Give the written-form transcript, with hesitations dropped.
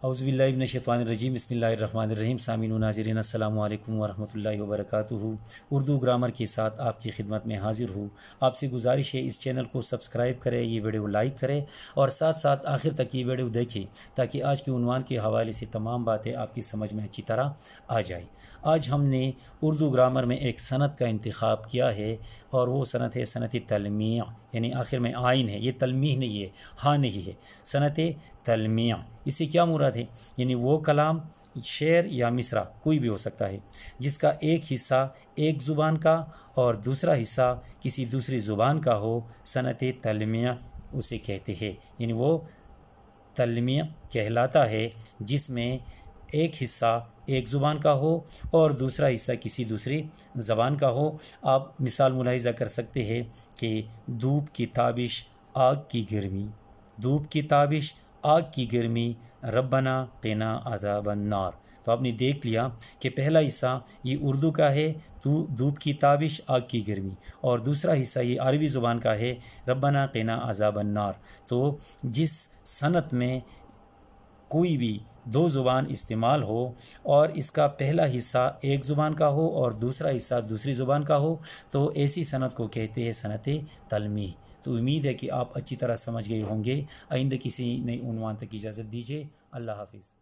اعوذ باللہ من الشیطان الرجیم بسم اللہ الرحمن الرحیم سامعین و ناظرین السلام علیکم ورحمۃ اللہ وبرکاتہ۔ اردو گرامر کے ساتھ آپ کی خدمت میں حاضر ہوں۔ آپ سے گزارش ہے اس چینل کو سبسکرائب کریں، یہ ویڈیو لائک کریں اور ساتھ ساتھ آخر تک یہ ویڈیو دیکھیں تاکہ آج کے عنوان کے حوالے سے تمام باتیں آپ کی سمجھ میں اچھی طرح آ جائیں۔ آج ہم نے اردو گرامر میں ایک صنعت کا انتخاب کیا ہے اور وہ صنعت ہے صنعت تلمیع، یعنی آخر میں آئین ہے، یہ تلمیح نہیں ہے، ہاں نہیں ہے، صنعت تلمیع۔ اس سے کیا مراد ہے؟ یعنی وہ کلام، شعر یا مصرع کوئی بھی ہو سکتا ہے جس کا ایک حصہ ایک زبان کا اور دوسرا حصہ کسی دوسری زبان کا ہو، صنعت تلمیع اسے کہتے ہیں۔ یعنی وہ تلمیع کہلاتا ہے جس میں ایک حصہ ایک زبان کا ہو اور دوسرا حصہ کسی دوسری زبان کا ہو۔ آپ مثال ملاحظہ کر سکتے ہیں کہ دھوپ کی تابش، آگ کی گرمی، دھوپ کی تابش، آگ کی گرمی، ربنا قنا عذاب النار۔ تو آپ نے دیکھ لیا کہ پہلا حصہ یہ اردو کا ہے، دھوپ کی تابش، آگ کی گرمی، اور دوسرا حصہ یہ عربی زبان کا ہے، ربنا قنا عذاب النار۔ تو جس صنعت میں کوئی بھی دو زبان استعمال ہو اور اس کا پہلا حصہ ایک زبان کا ہو اور دوسرا حصہ دوسری زبان کا ہو تو ایسی صنعت کو کہتے ہیں صنعت تلمیح۔ تو امید ہے کہ آپ اچھی طرح سمجھ گئے ہوں گے۔ آئندہ کسی نئے عنوان تک اجازت دیجیے۔ اللہ حافظ۔